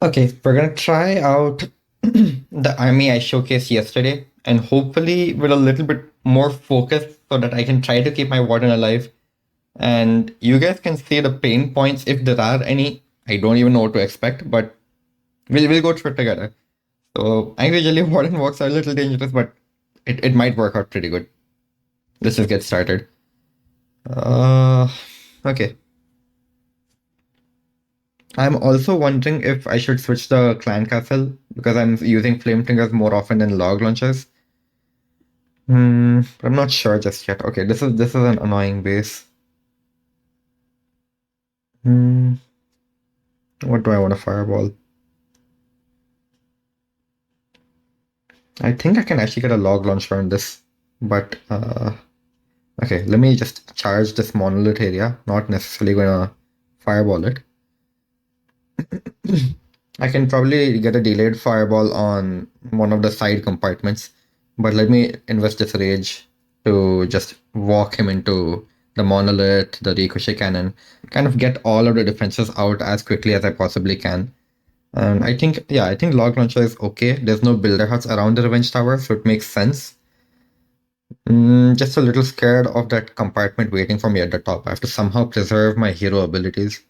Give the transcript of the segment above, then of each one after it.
Okay, we're gonna try out the army I showcased yesterday, and hopefully with a little bit more focus so that I can try to keep my warden alive. And you guys can see the pain points if there are any. I don't even know what to expect, but we'll go through it together. So usually warden walks are a little dangerous, but it might work out pretty good. Let's just get started. Uh okay. I'm also wondering if I should switch the clan castle because I'm using flame fingers more often than log launchers. I'm not sure just yet. Okay, this is an annoying base. Hmm, what do I want to fireball? I think I can actually get a log launcher on this, but okay, let me just charge this monolith area. Not necessarily gonna fireball it. I can probably get a delayed fireball on one of the side compartments, but let me invest this rage to just walk him into the monolith, the ricochet cannon, kind of get all of the defenses out as quickly as I possibly can. And I think log launcher is okay. There's no builder huts around the revenge tower, so it makes sense. Just a little scared of that compartment waiting for me at the top. I have to somehow preserve my hero abilities.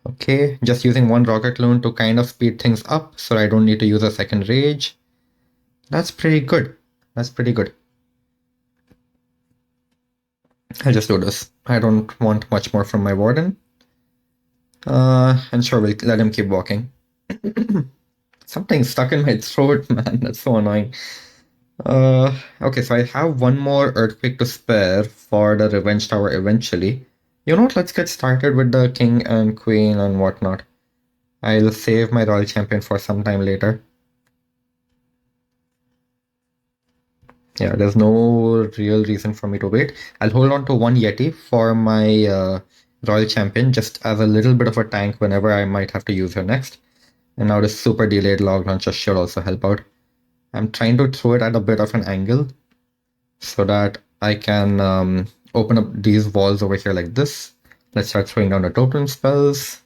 Okay, just using one rocket loon to kind of speed things up so I don't need to use a second rage. That's pretty good. That's pretty good. I'll just do this. I don't want much more from my warden. And sure, we'll let him keep walking. Something stuck in my throat, man. That's so annoying. Okay, so I have one more earthquake to spare for the revenge tower eventually. You know what? Let's get started with the king and queen and whatnot. I'll save my royal champion for some time later. Yeah, there's no real reason for me to wait. I'll hold on to one Yeti for my royal champion just as a little bit of a tank whenever I might have to use her next. And now this super delayed log launcher should also help out. I'm trying to throw it at a bit of an angle so that I can open up these walls over here like this. Let's start throwing down the totem spells.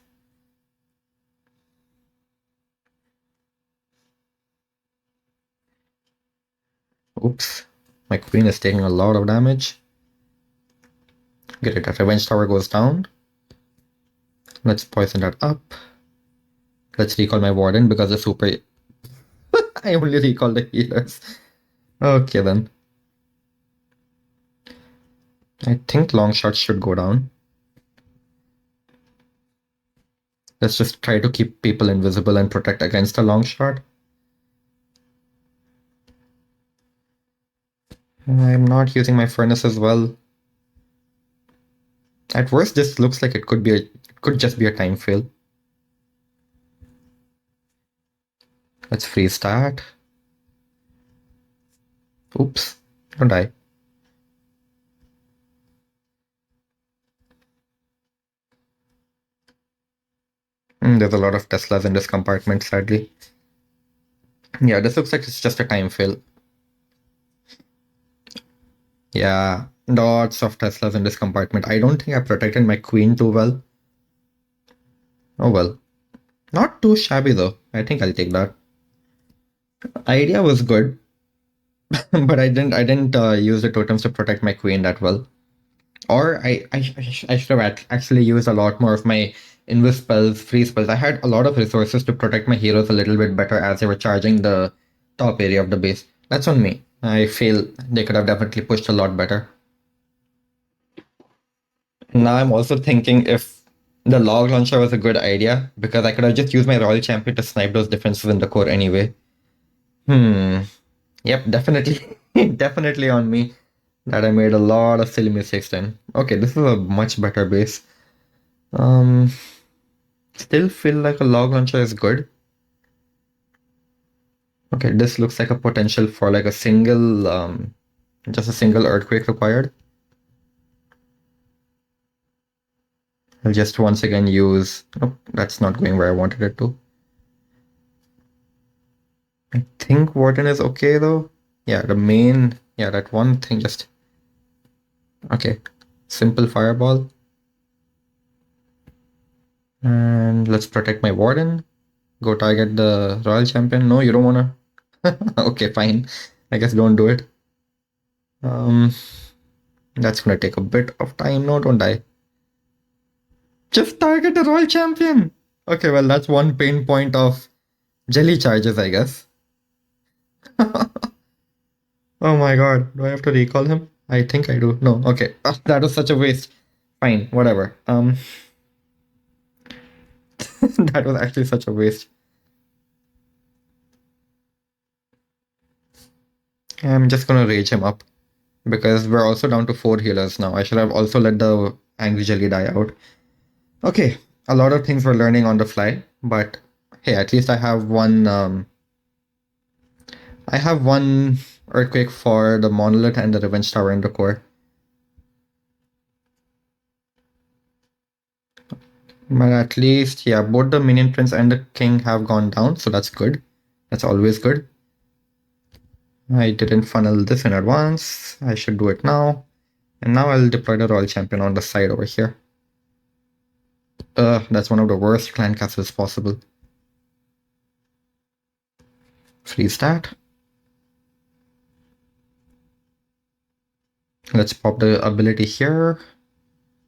Oops, my queen is taking a lot of damage. Get it, that revenge tower goes down. Let's poison that up. Let's recall my warden because the super... I only recall the healers. Okay then. I think long shots should go down. Let's just try to keep people invisible and protect against a long shot. I'm not using my furnace as well. At worst, this looks like it could just be a time fail. Let's freeze that. Oops, don't die. There's a lot of Teslas in this compartment, sadly. Yeah, this looks like it's just a time fail. Yeah, lots of Teslas in this compartment. I don't think I protected my queen too well. Oh well. Not too shabby though. I think I'll take that. Idea was good, but I didn't use the totems to protect my queen that well. Or I should have actually used a lot more of my invis spells, free spells. I had a lot of resources to protect my heroes a little bit better as they were charging the top area of the base. That's on me. I feel they could have definitely pushed a lot better. Now I'm also thinking if the log launcher was a good idea because I could have just used my royal champion to snipe those defenses in the core anyway. Yep, definitely, definitely on me that I made a lot of silly mistakes then. Okay, this is a much better base. Um, Still feel like a log launcher is good. Okay, this looks like a potential for like a single, just a single earthquake required. I'll just once again use, nope, that's not going where I wanted it to. I think Warden is okay though. Yeah, that one thing just, okay. Simple fireball. And let's protect my Warden. Go target the Royal Champion. No, you don't wanna. Okay, fine. I guess don't do it. Um, that's gonna take a bit of time. No, don't die. Just target the Royal Champion. Okay, well, that's one pain point of jelly charges, I guess. Oh my god, do I have to recall him? I think I do. No, okay. That was such a waste. Fine, whatever. That was actually such a waste. I'm just gonna rage him up because we're also down to 4 healers now. I should have also let the angry jelly die out. Okay, a lot of things we're learning on the fly, but hey, at least I have one earthquake for the monolith and the revenge tower in the core. But at least, yeah, both the minion prince and the king have gone down, so that's good. That's always good. I didn't funnel this in advance. I should do it now. And now I'll deploy the royal champion on the side over here. That's one of the worst clan castles possible. Freeze that. Let's pop the ability here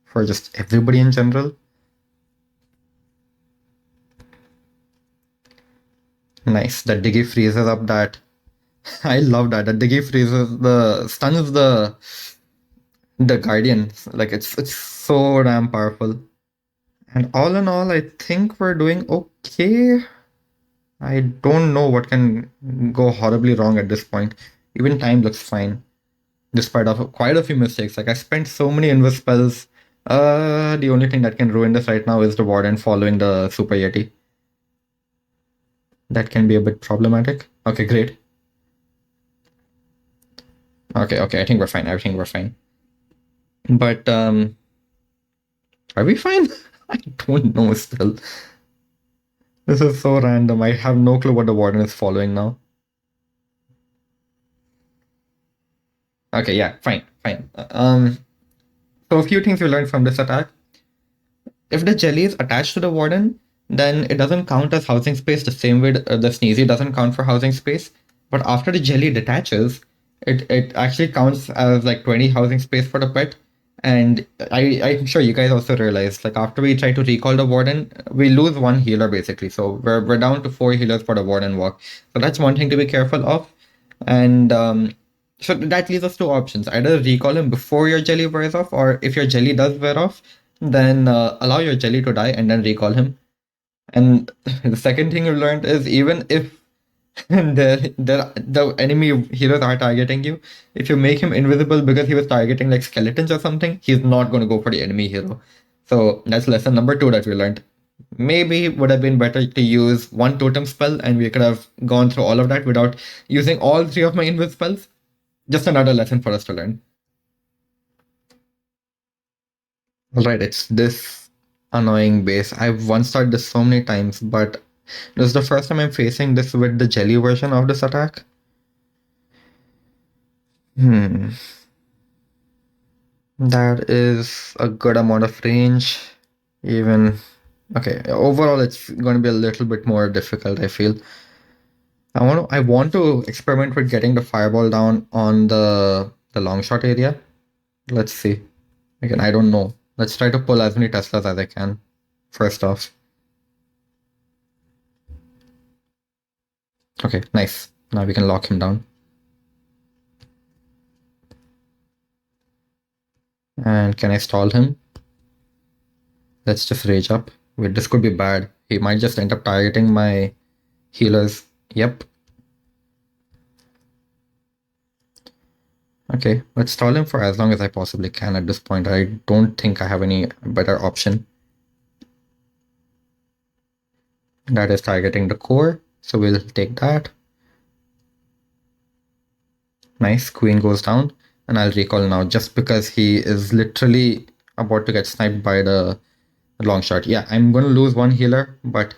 for just everybody in general. Nice. That Diggy freezes up that. I love that. That Diggy freezes the stuns the guardian. Like it's so damn powerful. And all in all, I think we're doing okay. I don't know what can go horribly wrong at this point. Even time looks fine, despite of quite a few mistakes. Like I spent so many invis spells. The only thing that can ruin this right now is the Warden following the Super Yeti. That can be a bit problematic. Okay, great. Okay, I think we're fine. I think we're fine. But are we fine? I don't know still. This is so random. I have no clue what the Warden is following now. Okay, yeah, fine. So a few things we learned from this attack. If the jelly is attached to the Warden, then it doesn't count as housing space the same way the Sneezy doesn't count for housing space. But after the jelly detaches, it actually counts as like 20 housing space for the pet. And I'm sure you guys also realized, like after we try to recall the Warden, we lose one healer basically. So we're down to 4 healers for the Warden walk. So that's one thing to be careful of. And so that leaves us two options. Either recall him before your jelly wears off, or if your jelly does wear off, then allow your jelly to die and then recall him. And the second thing you learned is even if the enemy heroes are targeting you, if you make him invisible because he was targeting like skeletons or something, he's not going to go for the enemy hero. So that's lesson number 2 that we learned. Maybe would have been better to use one totem spell and we could have gone through all of that without using all 3 of my invis spells. Just another lesson for us to learn. Alright, it's this annoying base. I've one-starred this so many times, but this is the first time I'm facing this with the jelly version of this attack. That is a good amount of range. Even okay, overall it's going to be a little bit more difficult, I feel. I want to experiment with getting the fireball down on the long shot area. Let's see. Again, I don't know. Let's try to pull as many Teslas as I can. First off. Okay, nice. Now we can lock him down. And can I stall him? Let's just rage up. Wait, this could be bad. He might just end up targeting my healers. Yep. Okay, let's stall him for as long as I possibly can at this point. I don't think I have any better option. That is targeting the core, so we'll take that. Nice, queen goes down, and I'll recall now just because he is literally about to get sniped by the long shot. Yeah, I'm going to lose one healer, but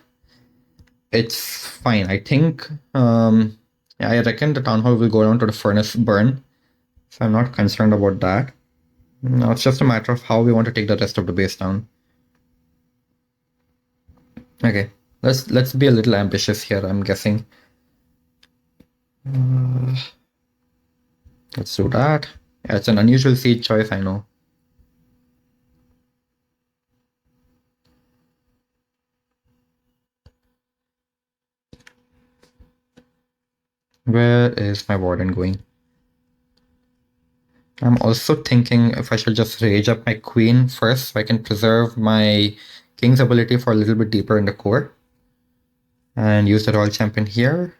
it's fine. I think, yeah, I reckon the town hall will go down to the furnace burn, so I'm not concerned about that. Now it's just a matter of how we want to take the rest of the base down. Okay, let's be a little ambitious here, I'm guessing. Let's do that. Yeah, it's an unusual seed choice, I know. Where is my Warden going? I'm also thinking if I should just rage up my queen first so I can preserve my king's ability for a little bit deeper in the core. And use the royal champion here.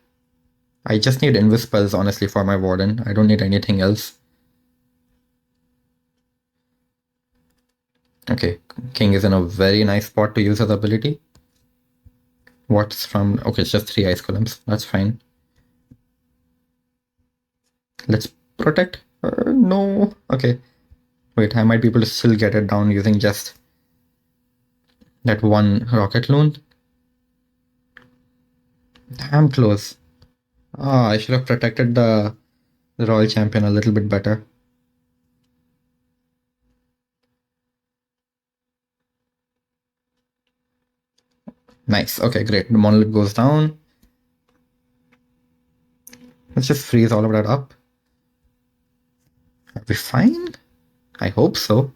I just need invis spells, honestly, for my Warden. I don't need anything else. Okay, king is in a very nice spot to use his ability. What's from... Okay, it's just 3 ice columns. That's fine. Let's protect her. No. Okay. Wait, I might be able to still get it down using just that one rocket loon. Damn close. Ah, I should have protected the royal champion a little bit better. Nice. Okay, great. The monolith goes down. Let's just freeze all of that up. Are we fine? I hope so.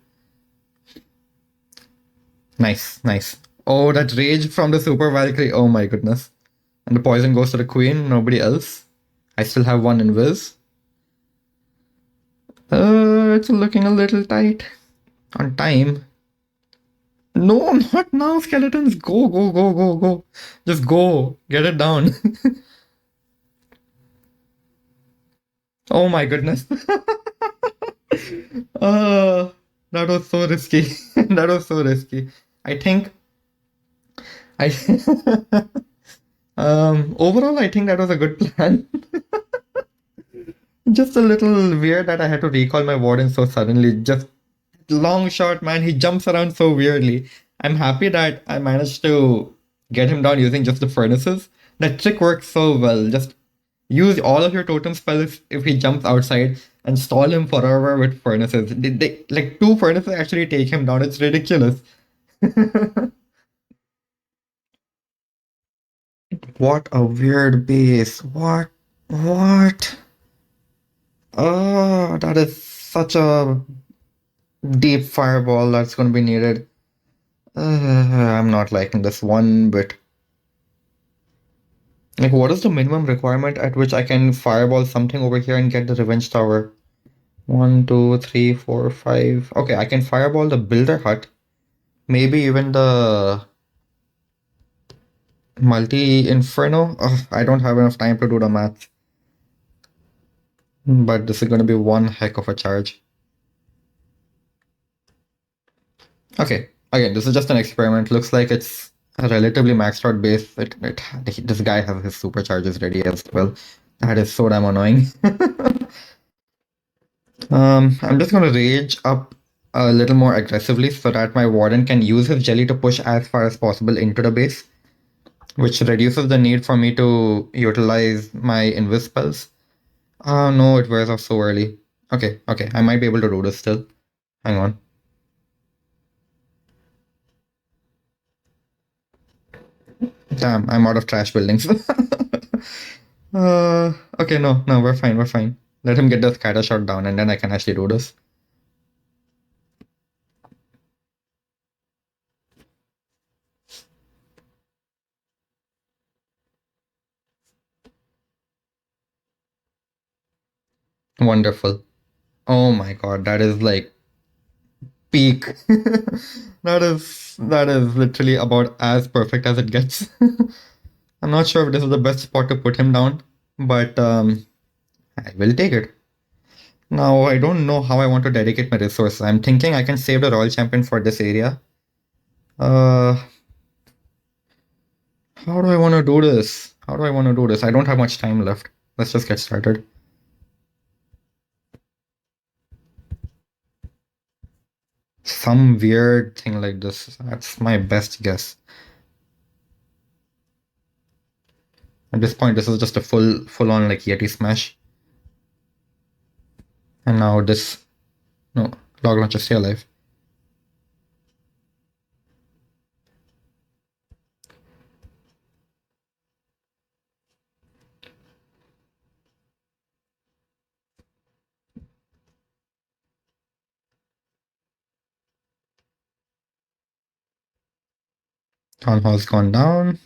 Nice, nice. Oh, that rage from the Super Valkyrie. Oh my goodness. And the poison goes to the queen, nobody else. I still have one invis. It's looking a little tight on time. No, not now, skeletons. Go, go, go, go, go. Just go. Get it down. Oh my goodness. uh, that was so risky. That was so risky. I think I overall I think that was a good plan. Just a little weird that I had to recall my warden so suddenly. Just long shot, man. He jumps around so weirdly. I'm happy that I managed to get him down using just the furnaces. That trick works so well. Just use all of your totem spells if he jumps outside and stall him forever with furnaces. Like 2 furnaces actually take him down. It's ridiculous. What a weird base. What? What? Oh, that is such a deep fireball that's going to be needed. I'm not liking this one bit. Like, what is the minimum requirement at which I can fireball something over here and get the revenge tower? 1, 2, 3, 4, 5. Okay, I can fireball the builder hut. Maybe even the multi inferno. Ugh, I don't have enough time to do the math. But this is going to be one heck of a charge. Okay, again, this is just an experiment. Looks like it's a relatively maxed out base. This guy has his supercharges ready as well. That is so damn annoying. I'm just gonna rage up a little more aggressively so that my warden can use his jelly to push as far as possible into the base, which reduces the need for me to utilize my invis spells. Oh no, it wears off so early. Okay, okay, I might be able to do this still. Hang on. Damn, I'm out of trash buildings. Okay, no, we're fine, we're fine. Let him get the scatter shot down and then I can actually do this. Wonderful. Oh my god, that is like peak. That is literally about as perfect as it gets. I'm not sure if this is the best spot to put him down, but I will take it. Now I don't know how I want to dedicate my resources. I'm thinking I can save the royal champion for this area. Uh, how do I want to do this? How do I want to do this? I don't have much time left. Let's just get started. Some weird thing like this. That's my best guess. At this point, this is just a full-on like Yeti smash. And now this, no, log launcher, stay alive. Town Hall's gone down.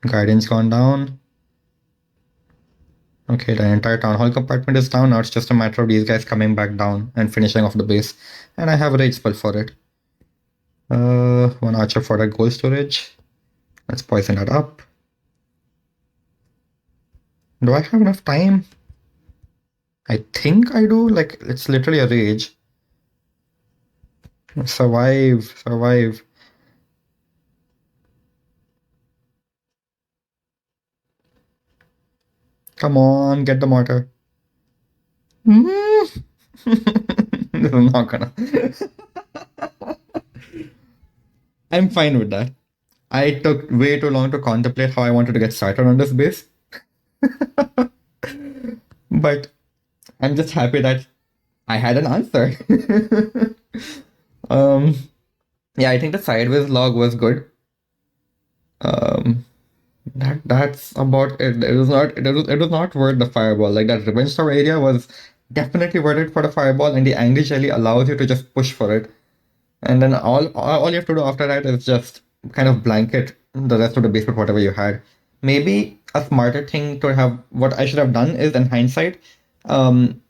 Guardian's gone down. Okay, the entire Town Hall compartment is down. Now it's just a matter of these guys coming back down and finishing off the base. And I have a rage spell for it. One archer for that gold storage. Let's poison that up. Do I have enough time? I think I do. Like, it's literally a rage. Survive, survive. Come on, get the mortar. This is not gonna. I'm fine with that. I took way too long to contemplate how I wanted to get started on this base. But I'm just happy that I had an answer. Yeah, I think the sideways log was good. That's about it. It was not worth the fireball. Like that revenge tower area was definitely worth it for the fireball, and the angry jelly allows you to just push for it. And then all you have to do after that is just kind of blanket the rest of the base with whatever you had. Maybe a smarter thing to have, what I should have done is, in hindsight, um,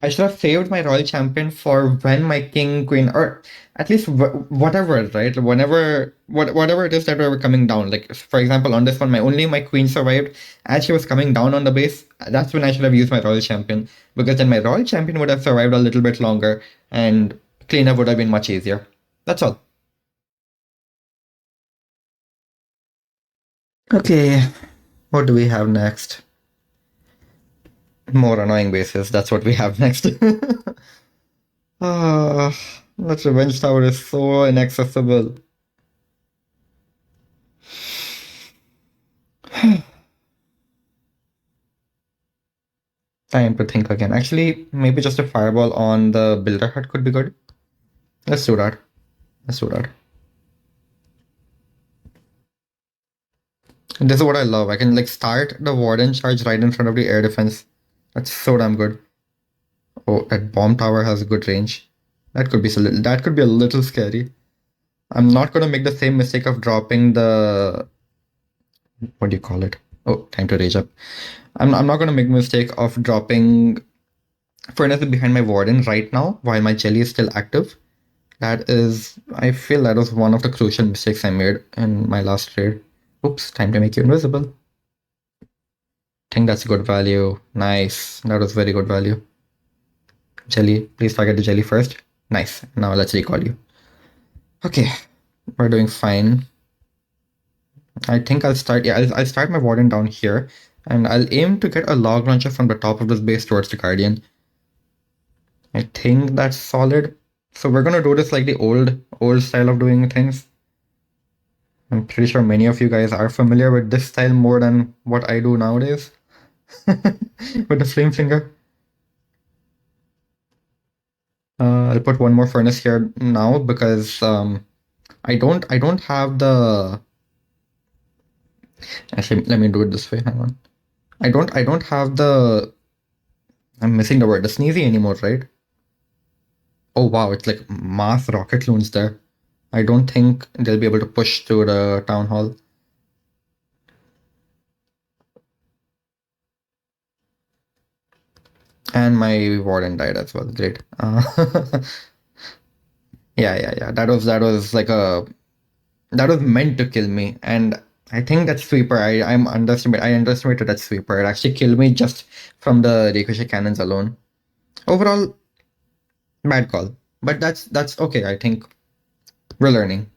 I should have saved my royal champion for when my king, queen, or at least whatever, right? Whatever it is that we were coming down. Like for example, on this one, my queen survived as she was coming down on the base. That's when I should have used my royal champion, because then my royal champion would have survived a little bit longer and cleanup would have been much easier. That's all. Okay, what do we have next? More annoying bases. That's what we have next. Ah, that revenge tower is so inaccessible. Time to think again. Actually, maybe just a fireball on the builder hut could be good. Let's do that. Let's do that. This is what I love. I can like start the warden charge right in front of the air defense. That's so damn good. Oh, that bomb tower has good range. That could be a little scary. I'm not gonna make the same mistake of dropping the, what do you call it? Oh, time to rage up. I'm not gonna make the mistake of dropping furnace behind my warden right now while my jelly is still active. I feel that was one of the crucial mistakes I made in my last trade. Oops, time to make you invisible. Think that's good value. Nice. That was very good value. Jelly, please target the jelly first. Nice. Now let's recall you. Okay, we're doing fine. I think I'll start. Yeah, I'll start my warden down here, and I'll aim to get a log launcher from the top of this base towards the guardian. I think that's solid. So we're gonna do this like the old style of doing things. I'm pretty sure many of you guys are familiar with this style more than what I do nowadays. With the flame finger. I'll put one more furnace here now because I don't have the. Actually, let me do it this way. Hang on. I don't have the. I'm missing the word. The sneezy anymore, right? Oh wow, it's like mass rocket loons there. I don't think they'll be able to push to the town hall. And my warden died as well. Great. Yeah. That was meant to kill me, and I think that sweeper. I underestimated that sweeper. It actually killed me just from the ricochet cannons alone. Overall, bad call, but that's okay. I think we're learning.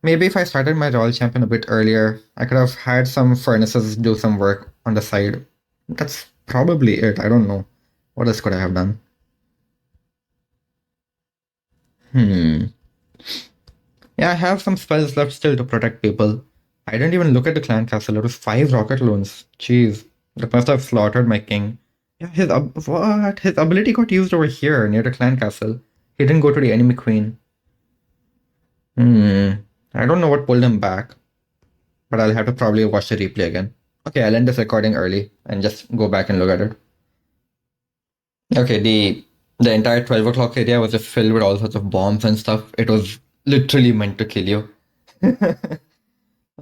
Maybe if I started my royal champion a bit earlier, I could have had some furnaces do some work on the side. That's probably it. I don't know. What else could I have done? Hmm. Yeah, I have some spells left still to protect people. I didn't even look at the clan castle. It was 5 rocket loons. Jeez. That must have slaughtered my king. Yeah, what? His ability got used over here near the clan castle. He didn't go to the enemy queen. Hmm. I don't know what pulled him back, but I'll have to probably watch the replay again. Okay, I'll end this recording early and just go back and look at it. Okay, The entire 12 o'clock area was just filled with all sorts of bombs and stuff. It was literally meant to kill you.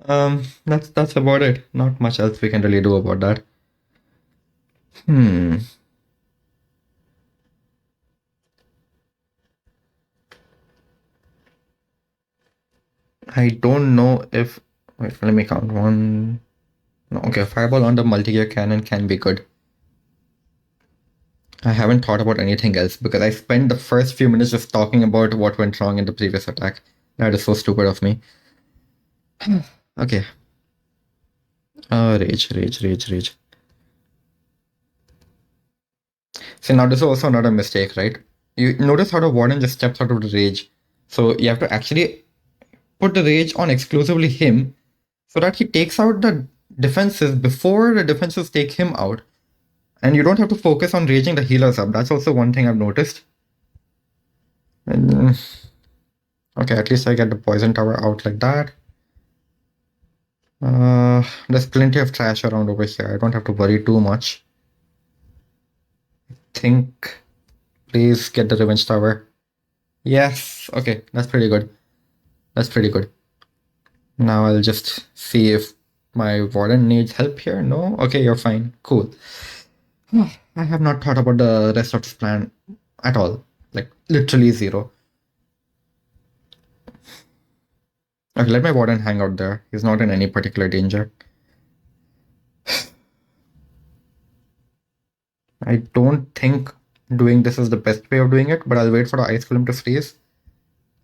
That's about it. Not much else we can really do about that. Hmm. I don't know if. Wait, let me count. One. No, okay, fireball on the multi-gear cannon can be good. I haven't thought about anything else because I spent the first few minutes just talking about what went wrong in the previous attack. That is so stupid of me. Okay. Rage. See, now this is also another mistake, right? You notice how the warden just steps out of the rage. So you have to actually put the rage on exclusively him so that he takes out the defenses before the defenses take him out. And you don't have to focus on raging the healers up. That's also one thing I've noticed. And, okay, at least I get the poison tower out like that. There's plenty of trash around over here. I don't have to worry too much. Think, please get the revenge tower. Yes, okay, that's pretty good. That's pretty good. Now I'll just see if my warden needs help here. No? Okay, you're fine. Cool. I have not thought about the rest of this plan at all. Like, literally zero. Okay, let my warden hang out there. He's not in any particular danger. I don't think doing this is the best way of doing it, but I'll wait for the ice film to freeze.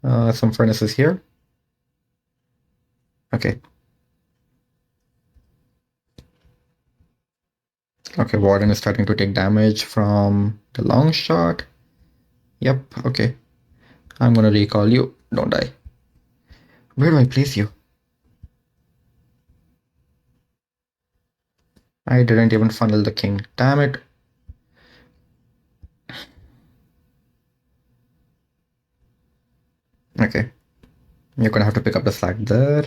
Some furnaces here. Okay. Okay, Warden is starting to take damage from the long shot. Yep, okay. I'm gonna recall you. Don't die. Where do I place you? I didn't even funnel the king. Damn it. Okay. You're gonna have to pick up the slack there.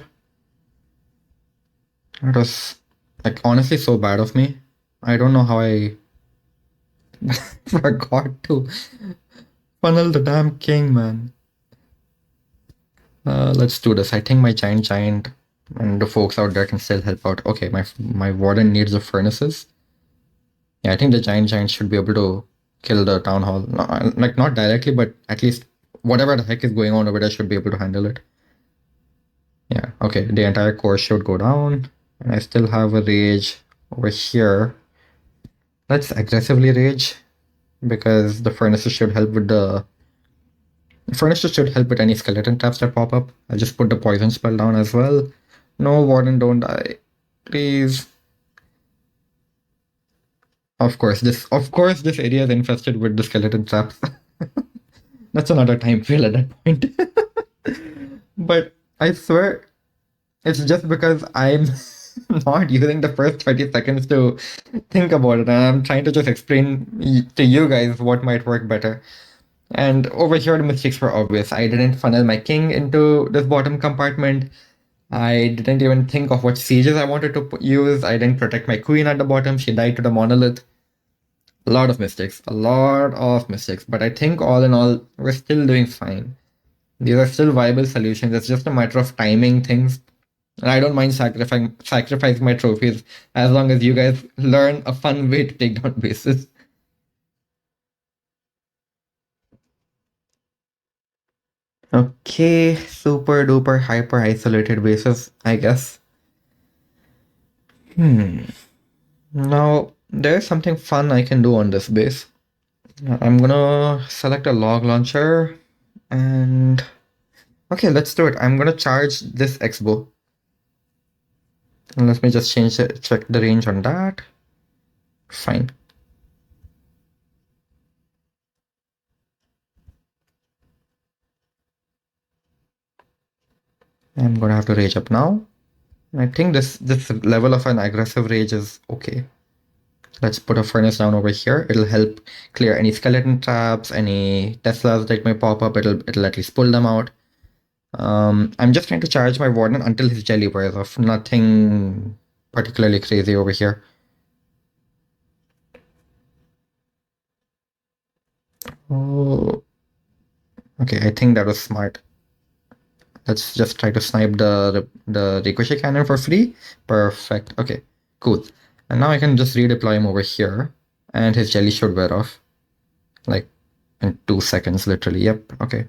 That was, like, honestly so bad of me. I don't know how I forgot to funnel the damn king, man. Let's do this. I think my giant and the folks out there can still help out. Okay, my warden needs the furnaces. Yeah, I think the giant should be able to kill the town hall. No, like, not directly, but at least whatever the heck is going on over there should be able to handle it. Yeah, okay, the entire core should go down. And I still have a rage over here. Let's aggressively rage because the furnaces should help with any skeleton traps that pop up. I'll just put the poison spell down as well. No, Warden, don't die. Please. Of course, this area is infested with the skeleton traps. That's another time fail at that point. But I swear, it's just because I'm not using the first 30 seconds to think about it, and I'm trying to just explain to you guys what might work better. And over here, the mistakes were obvious. I didn't funnel my king into this bottom compartment. I didn't even think of what sieges I wanted to use. I didn't protect my queen at the bottom. She died to the monolith. A lot of mistakes. But I think all in all, we're still doing fine. These are still viable solutions. It's just a matter of timing things. And I don't mind sacrificing my trophies as long as you guys learn a fun way to take down bases. Okay, super duper hyper isolated bases, I guess. Now, there's something fun I can do on this base. I'm gonna select a log launcher and... Okay, let's do it. I'm gonna charge this X-bow. And let me just check the range on that. Fine. I'm gonna have to rage up now. I think this level of an aggressive rage is okay. Let's put a furnace down over here. It'll help clear any skeleton traps, any Teslas that may pop up. It'll at least pull them out. I'm just trying to charge my warden until his jelly wears off. Nothing particularly crazy over here. Oh, okay, I think that was smart. Let's just try to snipe the ricochet cannon for free. Perfect. Okay, cool. And now I can just redeploy him over here, and his jelly should wear off, like in 2 seconds, literally. Yep. Okay.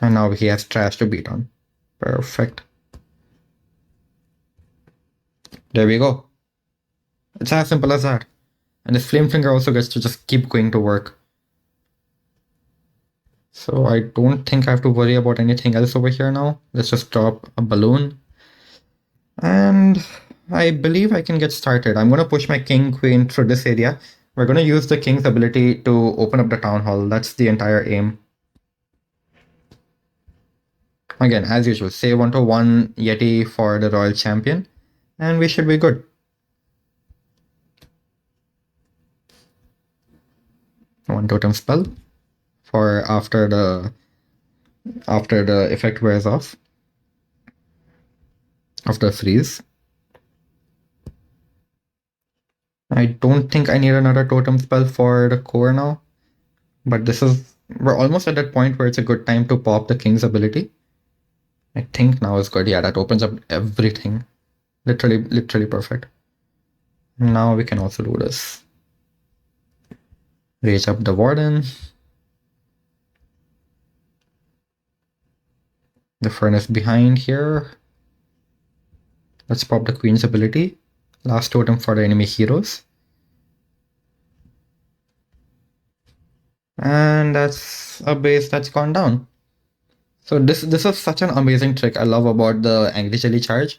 And now he has trash to beat on. Perfect. There we go. It's as simple as that. And this flame finger also gets to just keep going to work. So I don't think I have to worry about anything else over here now. Let's just drop a balloon. And I believe I can get started. I'm going to push my king queen through this area. We're going to use the king's ability to open up the town hall. That's the entire aim. Again, as usual, save 1-1 Yeti for the royal champion. And we should be good. One totem spell for after the effect wears off. After freeze. I don't think I need another totem spell for the core now. But we're almost at that point where it's a good time to pop the king's ability. I think now is good. Yeah, that opens up everything. Literally perfect. Now we can also do this. Raise up the Warden. The furnace behind here. Let's pop the Queen's ability. Last totem for the enemy heroes. And that's a base that's gone down. So this is such an amazing trick I love about the Angry Jelly charge.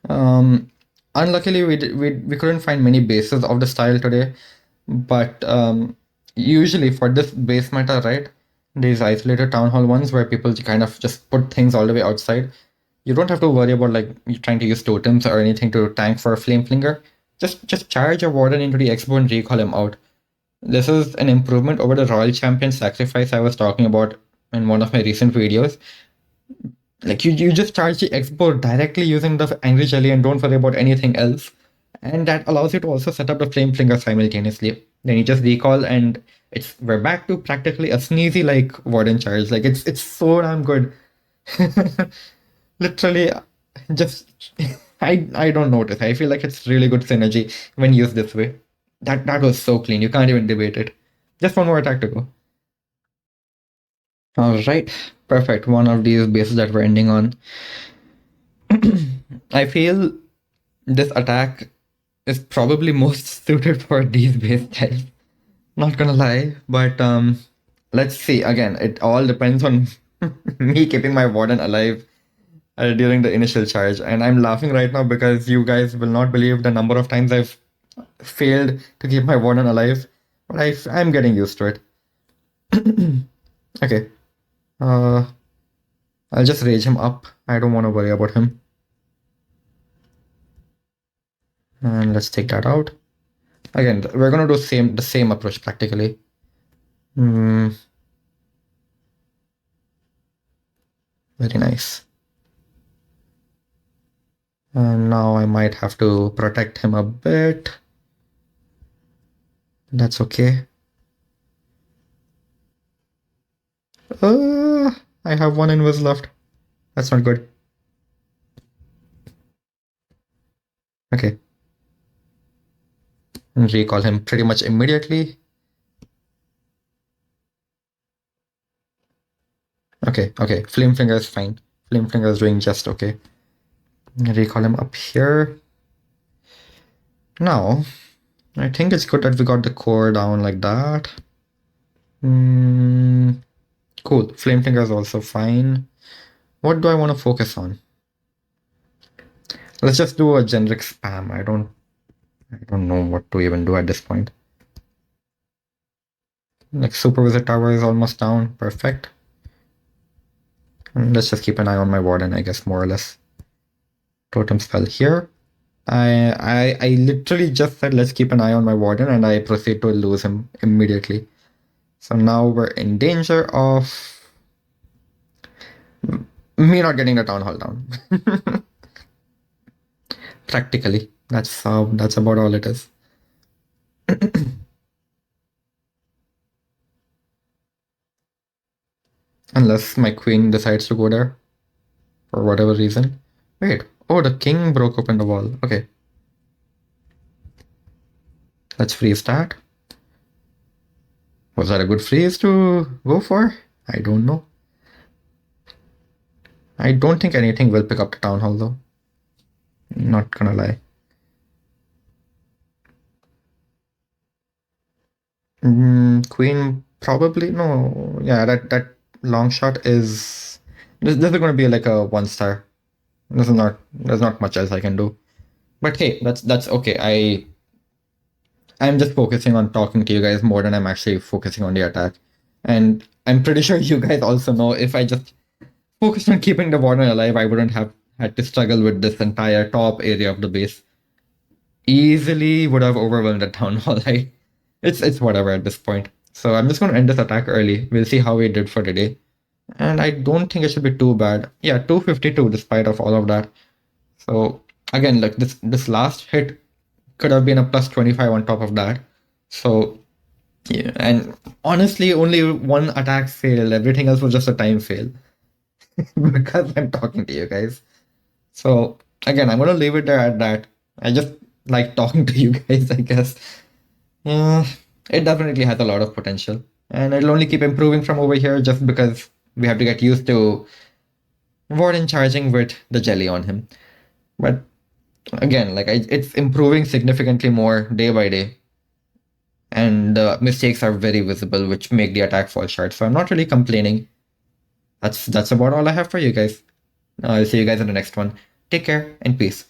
Unluckily, we couldn't find many bases of the style today, but usually for this base meta, right, these isolated town hall ones where people kind of just put things all the way outside, you don't have to worry about like you trying to use totems or anything to tank for a flame flinger. Just charge your warden into the expo and recall him out. This is an improvement over the royal champion sacrifice I was talking about in one of my recent videos. Like you just charge the expo directly using the angry jelly and don't worry about anything else. And that allows you to also set up the flame flinger simultaneously. Then you just recall and we're back to practically a sneezy like warden charge. Like it's so damn good. Literally just I don't notice. I feel like it's really good synergy when used this way. That was so clean. You can't even debate it. Just one more attack to go. All right, perfect. One of these bases that we're ending on. I feel this attack is probably most suited for these base styles. Not gonna lie, but let's see. Again, it all depends on me keeping my warden alive during the initial charge. And I'm laughing right now because you guys will not believe the number of times I've failed to keep my warden alive. But I'm getting used to it. Okay. I'll just rage him up. I don't want to worry about him. And let's take that out. Again, we're gonna do the same approach practically. Very nice. And now I might have to protect him a bit. That's okay. I have one invis left. That's not good. Okay. And recall him pretty much immediately. Okay. Flame Finger is fine. Flame Finger is doing just okay. Recall him up here. Now, I think it's good that we got the core down like that. Cool. Flame Finger is also fine. What do I want to focus on? Let's just do a generic spam. I don't know what to even do at this point. Like Supervisor Tower is almost down. Perfect. And let's just keep an eye on my warden, I guess, more or less. Totem spell here. I literally just said let's keep an eye on my warden and I proceed to lose him immediately. So now we're in danger of me not getting the town hall down. Practically. That's about all it is. Unless my queen decides to go there for whatever reason. Wait, oh, the king broke open the wall. Okay, let's freeze that. Was that a good freeze to go for? I don't know. I don't think anything will pick up the town hall though. Not gonna lie. Queen probably no. Yeah, that long shot is. This is gonna be like a 1 star. This is not. There's not much else I can do. But hey, that's okay. I'm just focusing on talking to you guys more than I'm actually focusing on the attack. And I'm pretty sure you guys also know if I just focused on keeping the Warden alive, I wouldn't have had to struggle with this entire top area of the base. Easily would have overwhelmed the town hall. It's whatever at this point. So I'm just going to end this attack early. We'll see how we did for today. And I don't think it should be too bad. Yeah, 252 despite of all of that. So again, like this last hit could have been a plus 25 on top of that. So yeah, and honestly, only one attack failed. Everything else was just a time fail because I'm talking to you guys. So again, I'm gonna leave it there at that. I just like talking to you guys, I guess. Yeah, it definitely has a lot of potential, and it'll only keep improving from over here just because we have to get used to Warden charging with the jelly on him. But again, like it's improving significantly more day by day, and the mistakes are very visible, which make the attack fall short. So I'm not really complaining. That's about all I have for you guys. I'll see you guys in the next one. Take care and peace.